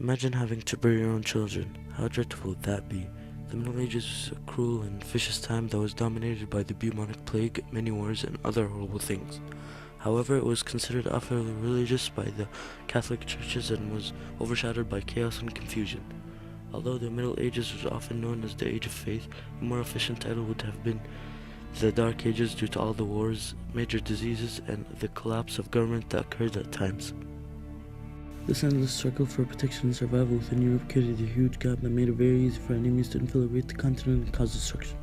Imagine having to bury your own children. How dreadful would that be? The Middle Ages was a cruel and vicious time that was dominated by the bubonic plague, many wars, and other horrible things. However, it was considered utterly religious by the Catholic churches and was overshadowed by chaos and confusion. Although the Middle Ages was often known as the Age of Faith, a more efficient title would have been the Dark Ages due to all the wars, major diseases, and the collapse of government that occurred at times. This endless struggle for protection and survival within Europe created a huge gap that made it very easy for enemies to infiltrate the continent and cause destruction,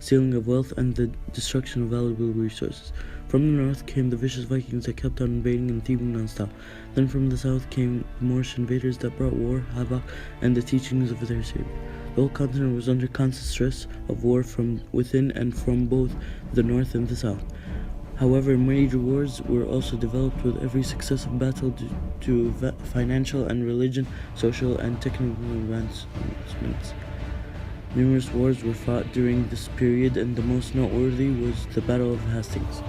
stealing of wealth, and the destruction of valuable resources. From the north came the vicious Vikings that kept on invading and thieving non-stop. Then from the south came the Moorish invaders that brought war, havoc, and the teachings of their savior. The whole continent was under constant stress of war from within and from both the north and the south. However, major wars were also developed with every successive battle due to financial and religion, social and technical advancements. Numerous wars were fought during this period, and the most noteworthy was the Battle of Hastings.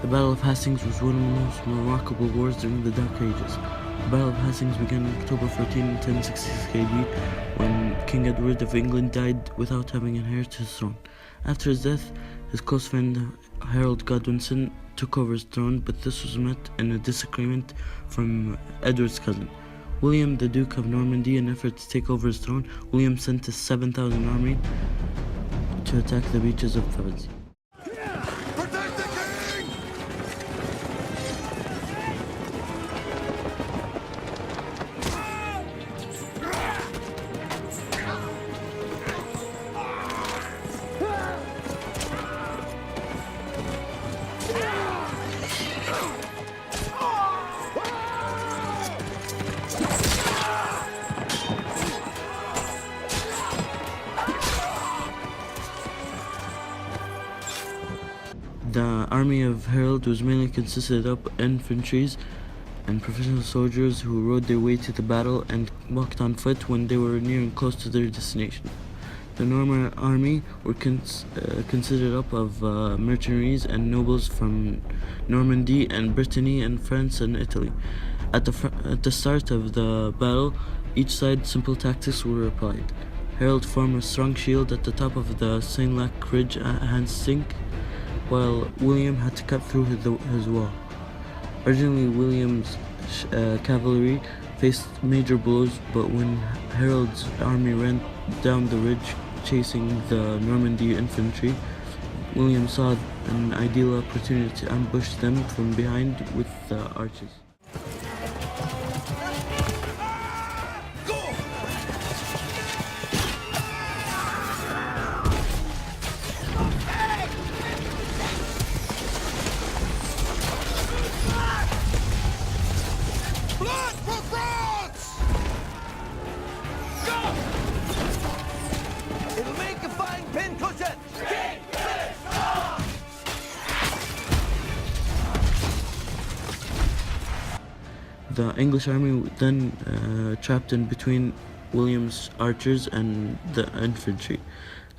The Battle of Hastings was one of the most remarkable wars during the Dark Ages. The Battle of Hastings began on October 14, 1066 AD, when King Edward of England died without having inherited his throne. After his death, his close friend Harold Godwinson took over his throne, but this was met in a disagreement from Edward's cousin, William the Duke of Normandy. In an effort to take over his throne, William sent a 7,000 army to attack the beaches of Pevensey. The army of Harold was mainly consisted of infantry and professional soldiers who rode their way to the battle and walked on foot when they were nearing close to their destination. The Norman army were consisted of mercenaries and nobles from Normandy and Brittany and France and Italy. At the start of the battle, each side simple tactics were applied. Harold formed a strong shield at the top of the Senlac Ridge at Hastings, while William had to cut through his wall. Originally, William's cavalry faced major blows, but when Harold's army ran down the ridge chasing the Normandy infantry, William saw an ideal opportunity to ambush them from behind with the archers. The English army then trapped in between William's archers and the infantry.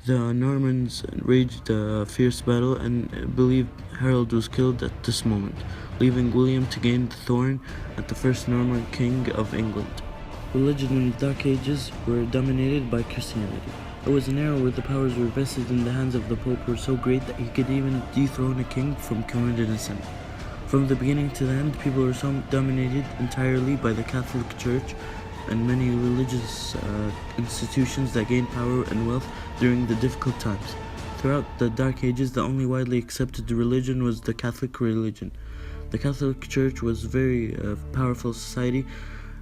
The Normans waged a fierce battle and believed Harold was killed at this moment, leaving William to gain the throne as the first Norman king of England. Religion in the Dark Ages were dominated by Christianity. It was an era where the powers were vested in the hands of the Pope were so great that he could even dethrone a king from committing a sin. From the beginning to the end, people were so dominated entirely by the Catholic Church and many religious institutions that gained power and wealth during the difficult times. Throughout the Dark Ages, the only widely accepted religion was the Catholic religion. The Catholic Church was a very powerful society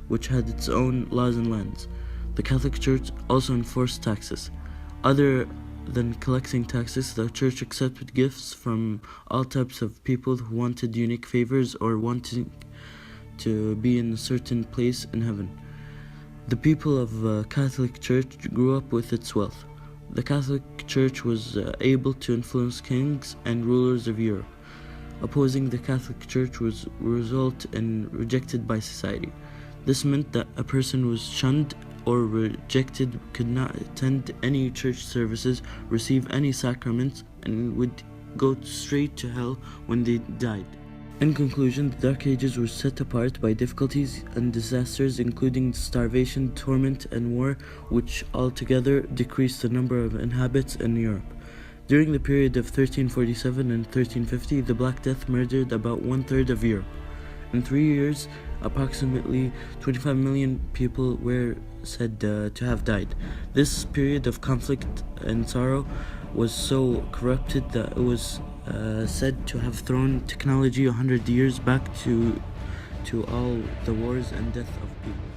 which had its own laws and lands. The Catholic Church also enforced taxes. Other than collecting taxes, the church accepted gifts from all types of people who wanted unique favors or wanted to be in a certain place in heaven. The people of Catholic Church grew up with its wealth. The Catholic Church was able to influence kings and rulers of Europe. Opposing the Catholic Church was result in rejected by society. This meant that a person was shunned or rejected, could not attend any church services, receive any sacraments, and would go straight to hell when they died. In conclusion, the Dark Ages were set apart by difficulties and disasters, including starvation, torment, and war, which altogether decreased the number of inhabitants in Europe. During the period of 1347 and 1350, the Black Death murdered about one-third of Europe. In 3 years, approximately 25 million people were said to have died. This period of conflict and sorrow was so corrupted that it was said to have thrown technology 100 years back to all the wars and death of people.